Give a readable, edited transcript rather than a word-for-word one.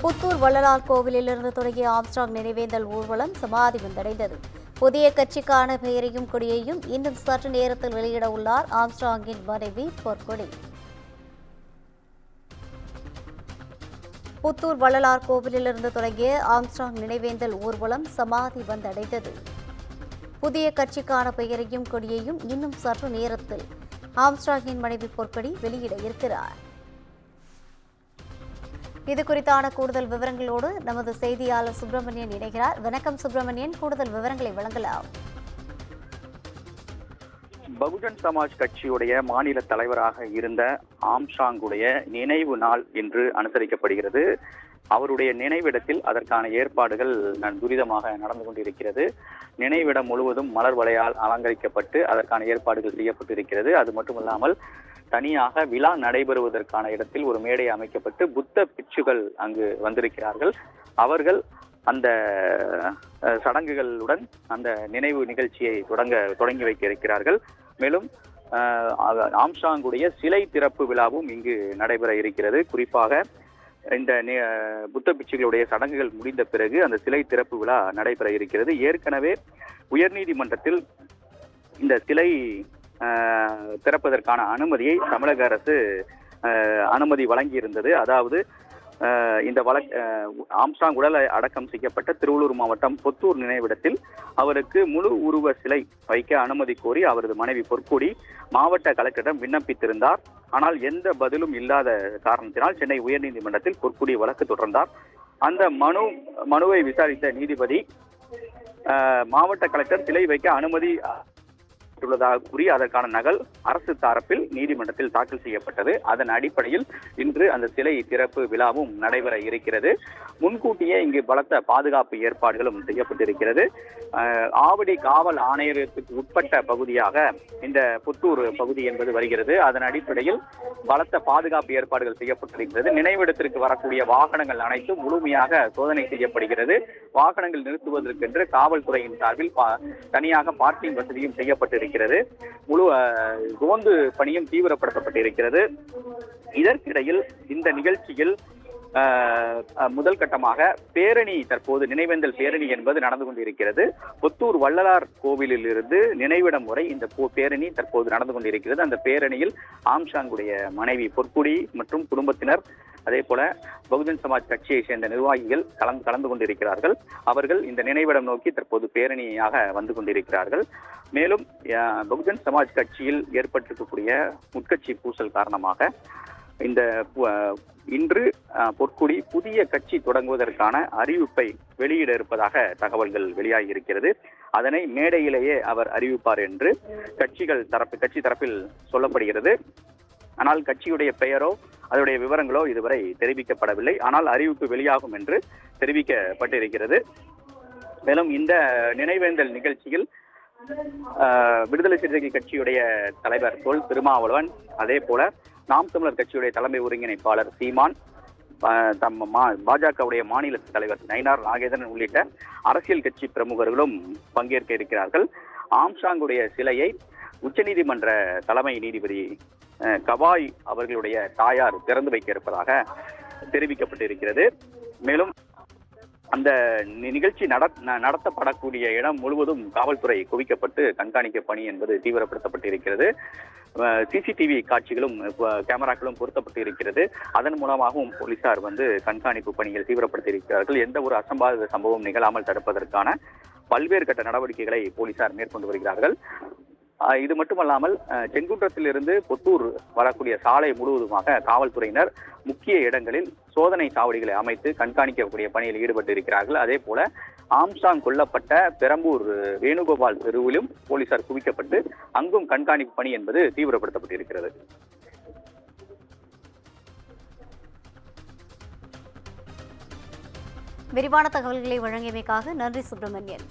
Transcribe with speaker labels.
Speaker 1: புத்தூர் வள்ளலார் கோவிலிலிருந்து தொடங்கிய ஆம்ஸ்ட்ராங் நினைவேந்தல் ஊர்வலம் சமாதி வந்தடைந்தது. புதிய கட்சிக்கான பெயரையும் கொடியையும் இன்னும் சற்று நேரத்தில் வெளியிட உள்ளார் ஆம்ஸ்ட்ராங்கின் மனைவி பொற்கொடி. புத்தூர் வள்ளலார் கோவிலிலிருந்து தொடங்கிய ஆம்ஸ்ட்ராங் நினைவேந்தல் ஊர்வலம் சமாதி வந்தடைந்தது. புதிய கட்சிக்கான பெயரையும் கொடியையும் இன்னும் சற்று நேரத்தில் ஆம்ஸ்ட்ராங்கின் மனைவி பொற்கொடி வெளியிட இருக்கிறார். இது குறித்தான கூடுதல் விவரங்களோடு நமது செய்தியாளர் சுப்பிரமணியன் இணைகிறார். வணக்கம் சுப்பிரமணியன், கூடுதல் விவரங்களை வழங்கலாம்.
Speaker 2: பகுஜன் சமாஜ் கட்சியுடைய மாநில தலைவராக இருந்த ஆம்ஸ்ட்ராங்குடைய நினைவு நாள் இன்று அனுசரிக்கப்படுகிறது. அவருடைய நினைவிடத்தில் அதற்கான ஏற்பாடுகள் துரிதமாக நடந்து கொண்டிருக்கிறது. நினைவிடம் முழுவதும் மலர் வளையால் அலங்கரிக்கப்பட்டு அதற்கான ஏற்பாடுகள் செய்யப்பட்டிருக்கிறது. அது மட்டுமல்லாமல் தனியாக விழா நடைபெறுவதற்கான இடத்தில் ஒரு மேடை அமைக்கப்பட்டு புத்த பிட்சுகள் அங்கு வந்திருக்கிறார்கள். அவர்கள் அந்த சடங்குகளுடன் அந்த நினைவு நிகழ்ச்சியை தொடங்கி வைக்க இருக்கிறார்கள். மேலும் ஆம்ஸ்ட்ராங்குடைய சிலை திறப்பு விழாவும் இங்கு நடைபெற இருக்கிறது. குறிப்பாக இந்த புத்த பிட்சுகளுடைய சடங்குகள் முடிந்த பிறகு அந்த சிலை திறப்பு விழா நடைபெற இருக்கிறது. ஏற்கனவே உயர்நீதிமன்றத்தில் இந்த சிலை திறப்பதற்கான அனுமதியை தமிழக அரசு அனுமதி வழங்கியிருந்தது. அதாவது இந்த ஆம்ஸ்ட்ராங் உடல் அடக்கம் செய்யப்பட்ட திருவள்ளூர் மாவட்டம் புத்தூர் நினைவிடத்தில் அவருக்கு முழு உருவ சிலை வைக்க அனுமதி கோரி அவரது மனைவி பொற்கொடி மாவட்ட கலெக்டரிடம் விண்ணப்பித்திருந்தார். ஆனால் எந்த பதிலும் இல்லாத காரணத்தினால் சென்னை உயர்நீதிமன்றத்தில் பொற்கொடி வழக்கு தொடர்ந்தார். அந்த மனுவை விசாரித்த நீதிபதி மாவட்ட கலெக்டர் சிலை வைக்க அனுமதி உள்ளதாக கூறி அதற்கான நகல் அரசு தரப்பில் நீதிமன்றத்தில் தாக்கல் செய்யப்பட்டது. அதன் அடிப்படையில் இன்று அந்த சிலை திறப்பு விழாவும் நடைபெற இருக்கிறது. முன்கூட்டியே இங்கு பலத்த பாதுகாப்பு ஏற்பாடுகளும் செய்யப்பட்டிருக்கிறது. ஆவடி காவல் ஆணையரகத்துக்கு உட்பட்ட பகுதியாக இந்த புத்தூர் பகுதி என்பது வருகிறது. அதன் அடிப்படையில் பலத்த பாதுகாப்பு ஏற்பாடுகள் செய்யப்பட்டிருக்கிறது. நினைவிடத்திற்கு வரக்கூடிய வாகனங்கள் அனைத்தும் முழுமையாக சோதனை செய்யப்படுகிறது. வாகனங்கள் நிறுத்துவதற்கென்று காவல்துறையின் சார்பில் தனியாக பார்க்கிங் வசதியும் செய்யப்பட்டிருக்கிறது. முழு ரோந்து பணியும் தீவிரப்படுத்தப்பட்டிருக்கிறது. இதற்கிடையில் இந்த நிகழ்ச்சியில் முதல் கட்டமாக பேரணி, தற்போது நினைவேந்தல் பேரணி என்பது நடந்து கொண்டிருக்கிறது. புத்தூர் வள்ளலார் கோவிலில் இருந்து நினைவிடம் வரை இந்த பேரணி தற்போது நடந்து கொண்டிருக்கிறது. அந்த பேரணியில் ஆம்ஸ்ட்ராங்குடைய மனைவி பொற்கொடி மற்றும் குடும்பத்தினர், அதே போல பகுஜன் சமாஜ் கட்சியை சேர்ந்த நிர்வாகிகள் கலந்து கொண்டிருக்கிறார்கள். அவர்கள் இந்த நினைவிடம் நோக்கி தற்போது பேரணியாக வந்து கொண்டிருக்கிறார்கள். மேலும் பகுஜன் சமாஜ் கட்சியில் ஏற்பட்டிருக்கக்கூடிய உட்கட்சி பூசல் காரணமாக இன்று பொற்கொடி புதிய கட்சி தொடங்குவதற்கான அறிவிப்பை வெளியிட இருப்பதாக தகவல்கள் வெளியாகி இருக்கிறது. அதனை மேடையிலேயே அவர் அறிவிப்பார் என்று கட்சி தரப்பில் சொல்லப்படுகிறது. ஆனால் கட்சியுடைய பெயரோ அதனுடைய விவரங்களோ இதுவரை தெரிவிக்கப்படவில்லை. ஆனால் அறிவிப்பு வெளியாகும் என்று தெரிவிக்கப்பட்டிருக்கிறது. மேலும் இந்த நினைவேந்தல் நிகழ்ச்சியில் விடுதலை சிறுத்தைகள் கட்சியுடைய தலைவர் தொல் திருமாவளவன், அதே போல நாம் தமிழர் கட்சியுடைய தலைமை ஒருங்கிணைப்பாளர் சீமான், பாஜகவுடைய மாநில தலைவர் நயினார் நாகேந்திரன் உள்ளிட்ட அரசியல் கட்சி பிரமுகர்களும் பங்கேற்க இருக்கிறார்கள். ஆம்ஸ்ட்ராங்குடைய சிலையை உச்சநீதிமன்ற தலைமை நீதிபதி கவாய் அவர்களுடைய தாயார் திறந்து வைக்க இருப்பதாக தெரிவிக்கப்பட்டிருக்கிறது. மேலும் அந்த நிகழ்ச்சி நடத்தப்படக்கூடிய இடம் முழுவதும் காவல்துறை குவிக்கப்பட்டு கண்காணிக்க பணி என்பது தீவிரப்படுத்தப்பட்டிருக்கிறது. சிசிடிவி காட்சிகளும் கேமராக்களும் பொருத்தப்பட்டு இருக்கிறது. அதன் மூலமாகவும் போலீசார் கண்காணிப்பு பணிகள் தீவிரப்படுத்தியிருக்கிறார்கள். எந்த ஒரு அசம்பாவித சம்பவம் நிகழாமல் தடுப்பதற்கான பல்வேறு கட்ட நடவடிக்கைகளை போலீசார் மேற்கொண்டு வருகிறார்கள். இது மட்டுமல்லாமல் செங்குன்றத்திலிருந்து புத்தூர் வரக்கூடிய சாலை முழுவதுமாக காவல்துறையினர் முக்கிய இடங்களில் சோதனை சாவடிகளை அமைத்து கண்காணிக்கக்கூடிய பணியில் ஈடுபட்டு இருக்கிறார்கள். அதே போல ஆம்ஸ்ட்ராங் கொல்லப்பட்ட பெரம்பூர் வேணுகோபால் தெருவிலும் போலீசார் குவிக்கப்பட்டு அங்கும் கண்காணிப்பு பணி என்பது தீவிரப்படுத்தப்பட்டிருக்கிறது.
Speaker 1: விரிவான தகவல்களை வழங்கியமைக்காக நன்றி சுப்பிரமணியன்.